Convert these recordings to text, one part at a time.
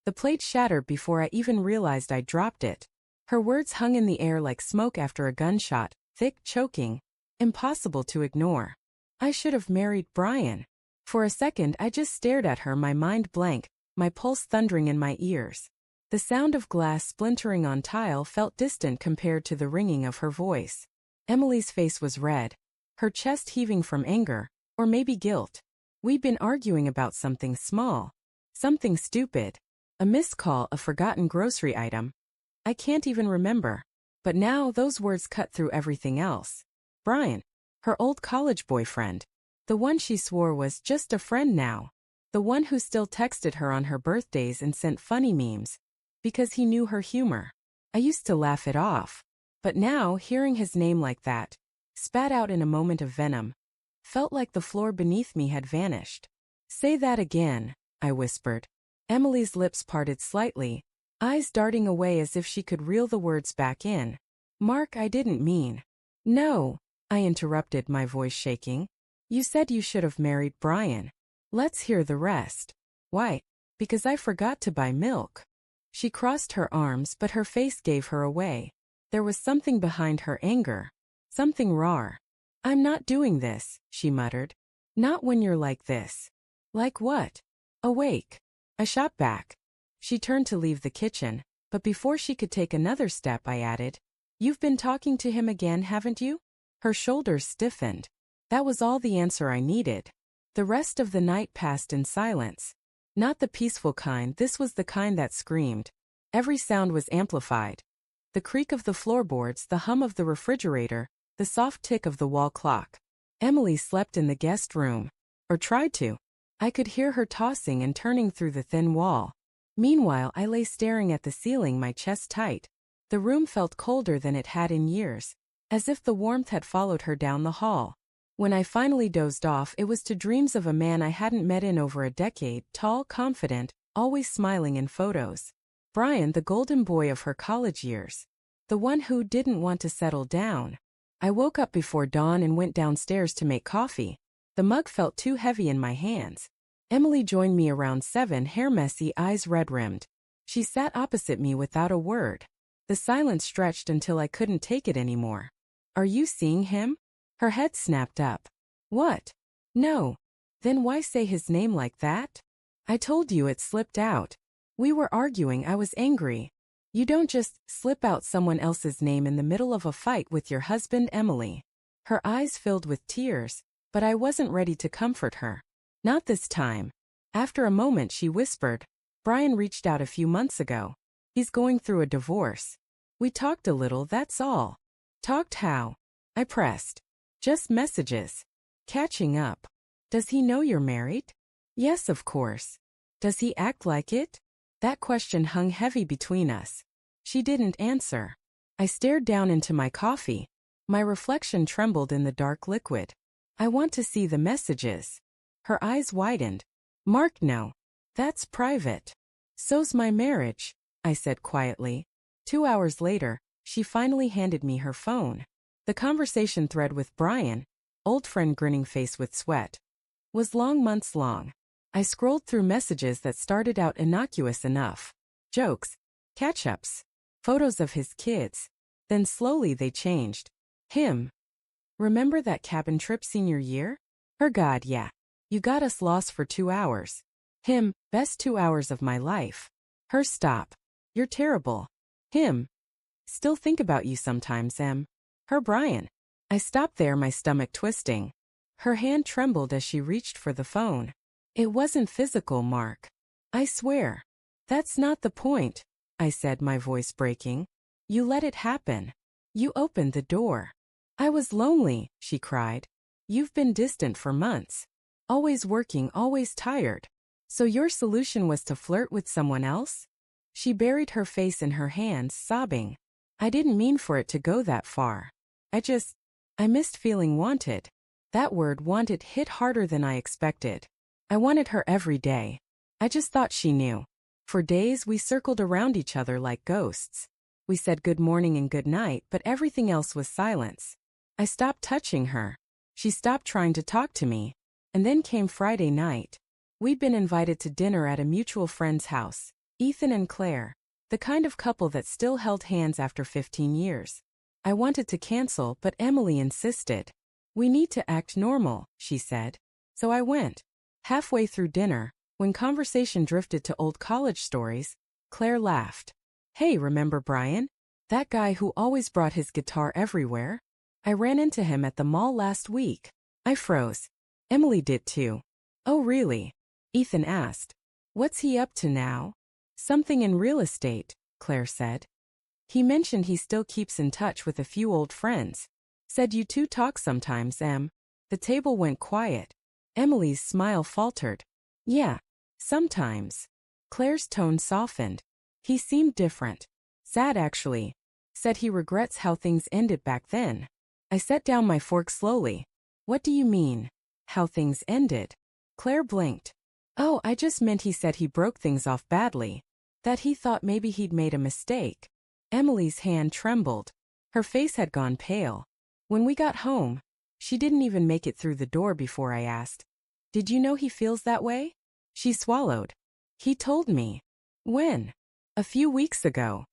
The plate shattered before I even realized I dropped it. Her words hung in the air like smoke after a gunshot, thick, choking, impossible to ignore. I should have married Bryan. For a second I just stared at her, my mind blank, my pulse thundering in my ears. The sound of glass splintering on tile felt distant compared to the ringing of her voice. Emily's face was red, her chest heaving from anger, or maybe guilt. We'd been arguing about something small, something stupid, a missed call, a forgotten grocery item. I can't even remember. But now those words cut through everything else. Bryan, her old college boyfriend, the one she swore was just a friend now, the one who still texted her on her birthdays and sent funny memes, because he knew her humor. I used to laugh it off. But now, hearing his name like that, spat out in a moment of venom, felt like the floor beneath me had vanished. Say that again, I whispered. Emily's lips parted slightly, eyes darting away as if she could reel the words back in. Mark, I didn't mean. No, I interrupted, my voice shaking. You said you should have married Bryan. Let's hear the rest. Why? Because I forgot to buy milk. She crossed her arms, but her face gave her away. There was something behind her anger. Something raw. I'm not doing this, she muttered. Not when you're like this. Like what? Awake. I shot back. She turned to leave the kitchen, but before she could take another step I added, You've been talking to him again, haven't you? Her shoulders stiffened. That was all the answer I needed. The rest of the night passed in silence. Not the peaceful kind, this was the kind that screamed. Every sound was amplified. The creak of the floorboards, the hum of the refrigerator, the soft tick of the wall clock. Emily slept in the guest room. Or tried to. I could hear her tossing and turning through the thin wall. Meanwhile, I lay staring at the ceiling, my chest tight. The room felt colder than it had in years, as if the warmth had followed her down the hall. When I finally dozed off, it was to dreams of a man I hadn't met in over a decade, tall, confident, always smiling in photos. Bryan, the golden boy of her college years. The one who didn't want to settle down. I woke up before dawn and went downstairs to make coffee. The mug felt too heavy in my hands. Emily joined me around 7, hair messy, eyes red-rimmed. She sat opposite me without a word. The silence stretched until I couldn't take it anymore. Are you seeing him? Her head snapped up. What? No. Then why say his name like that? I told you it slipped out. We were arguing, I was angry. You don't just slip out someone else's name in the middle of a fight with your husband, Emily. Her eyes filled with tears, but I wasn't ready to comfort her. Not this time. After a moment she whispered, Bryan reached out a few months ago. He's going through a divorce. We talked a little, that's all. Talked how? I pressed. Just messages. Catching up. Does he know you're married? Yes, of course. Does he act like it? That question hung heavy between us. She didn't answer. I stared down into my coffee. My reflection trembled in the dark liquid. I want to see the messages. Her eyes widened. Mark, no. That's private. So's my marriage, I said quietly. 2 hours later, she finally handed me her phone. The conversation thread with Bryan, old friend grinning face with sweat, was long, months long. I scrolled through messages that started out innocuous enough. Jokes, catch-ups, photos of his kids. Then slowly they changed. Him. Remember that cabin trip senior year? Her God, yeah. You got us lost for 2 hours. Him, best 2 hours of my life. Her, stop. You're terrible. Him. Still think about you sometimes, Em. Her, Bryan. I stopped there, my stomach twisting. Her hand trembled as she reached for the phone. It wasn't physical, Mark. I swear. That's not the point, I said, my voice breaking. You let it happen. You opened the door. I was lonely, she cried. You've been distant for months. Always working, always tired. So your solution was to flirt with someone else? She buried her face in her hands, sobbing. I didn't mean for it to go that far. I missed feeling wanted. That word, wanted, hit harder than I expected. I wanted her every day. I just thought she knew. For days we circled around each other like ghosts. We said good morning and good night, but everything else was silence. I stopped touching her. She stopped trying to talk to me. And then came Friday night. We'd been invited to dinner at a mutual friend's house. Ethan and Claire. The kind of couple that still held hands after 15 years. I wanted to cancel, but Emily insisted. We need to act normal, she said. So I went. Halfway through dinner, when conversation drifted to old college stories, Claire laughed. Hey, remember Bryan? That guy who always brought his guitar everywhere? I ran into him at the mall last week. I froze. Emily did too. Oh really? Ethan asked. What's he up to now? Something in real estate, Claire said. He mentioned he still keeps in touch with a few old friends. Said you two talk sometimes, Em. The table went quiet. Emily's smile faltered. Yeah, sometimes. Claire's tone softened. He seemed different. Sad actually. Said he regrets how things ended back then. I set down my fork slowly. What do you mean? How things ended? Claire blinked. Oh, I just meant he said he broke things off badly. That he thought maybe he'd made a mistake. Emily's hand trembled. Her face had gone pale. When we got home, she didn't even make it through the door before I asked, did you know he feels that way? She swallowed. He told me. When? A few weeks ago.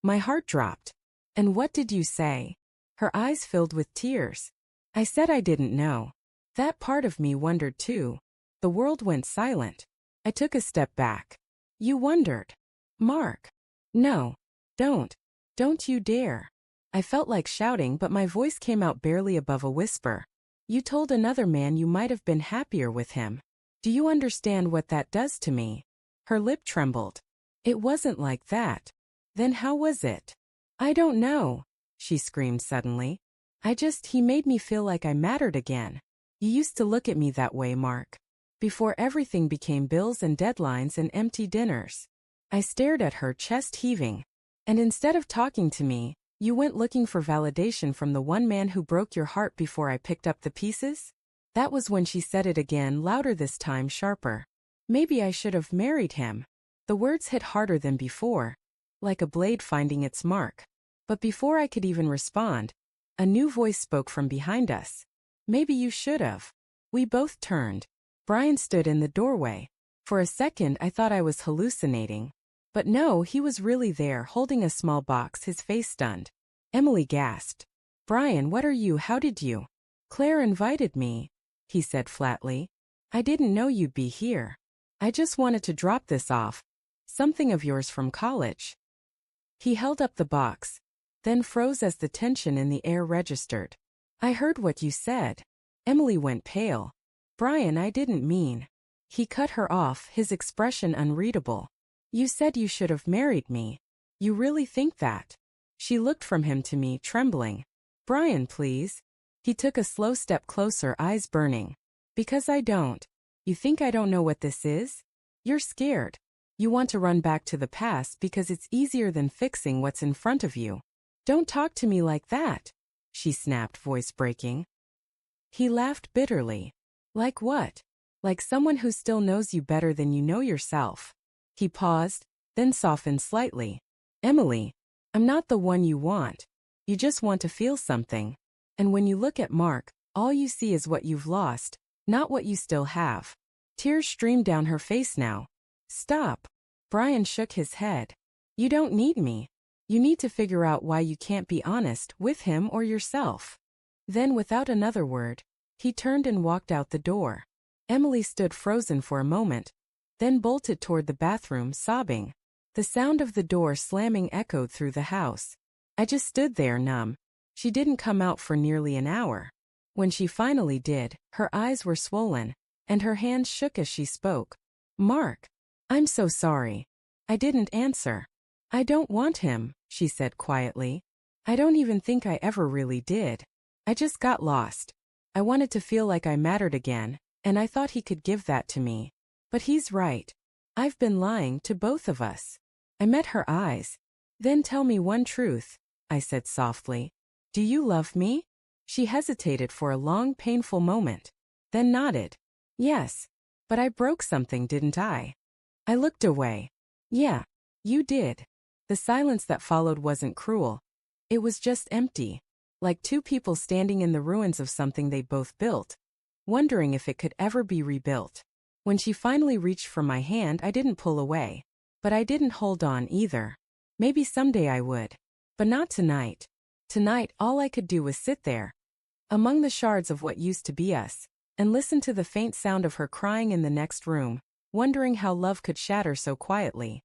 My heart dropped. And what did you say? Her eyes filled with tears. I said I didn't know. That part of me wondered too. The world went silent. I took a step back. You wondered. Mark. No. Don't you dare. I felt like shouting, but my voice came out barely above a whisper. You told another man you might have been happier with him. Do you understand what that does to me? Her lip trembled. It wasn't like that. Then how was it? I don't know, she screamed suddenly. He made me feel like I mattered again. You used to look at me that way, Mark. Before everything became bills and deadlines and empty dinners. I stared at her, chest heaving. And instead of talking to me, you went looking for validation from the one man who broke your heart before I picked up the pieces? That was when she said it again, louder this time, sharper. Maybe I should have married him. The words hit harder than before, like a blade finding its mark. But before I could even respond, a new voice spoke from behind us. Maybe you should have. We both turned. Bryan stood in the doorway. For a second I thought I was hallucinating. But no, he was really there, holding a small box, his face stunned. Emily gasped. Bryan, what are you? How did you? Claire invited me, he said flatly. I didn't know you'd be here. I just wanted to drop this off. Something of yours from college. He held up the box, then froze as the tension in the air registered. I heard what you said. Emily went pale. Bryan, I didn't mean. He cut her off, his expression unreadable. You said you should have married me. You really think that? She looked from him to me, trembling. Bryan, please. He took a slow step closer, eyes burning. Because I don't. You think I don't know what this is? You're scared. You want to run back to the past because it's easier than fixing what's in front of you. Don't talk to me like that, she snapped, voice breaking. He laughed bitterly. Like what? Like someone who still knows you better than you know yourself. He paused, then softened slightly. Emily, I'm not the one you want. You just want to feel something. And when you look at Mark, all you see is what you've lost, not what you still have. Tears streamed down her face now. Stop. Bryan shook his head. You don't need me. You need to figure out why you can't be honest with him or yourself. Then, without another word, he turned and walked out the door. Emily stood frozen for a moment, then bolted toward the bathroom, sobbing. The sound of the door slamming echoed through the house. I just stood there, numb. She didn't come out for nearly an hour. When she finally did, her eyes were swollen, and her hands shook as she spoke. Mark, I'm so sorry. I didn't answer. I don't want him, she said quietly. I don't even think I ever really did. I just got lost. I wanted to feel like I mattered again, and I thought he could give that to me. But he's right. I've been lying to both of us. I met her eyes. Then tell me one truth, I said softly. Do you love me? She hesitated for a long, painful moment, then nodded. Yes. But I broke something, didn't I? I looked away. Yeah, you did. The silence that followed wasn't cruel. It was just empty, like two people standing in the ruins of something they both built, wondering if it could ever be rebuilt. When she finally reached for my hand, I didn't pull away, But I didn't hold on either. Maybe someday I would. But not tonight. Tonight, all I could do was sit there, among the shards of what used to be us, and listen to the faint sound of her crying in the next room, wondering how love could shatter so quietly.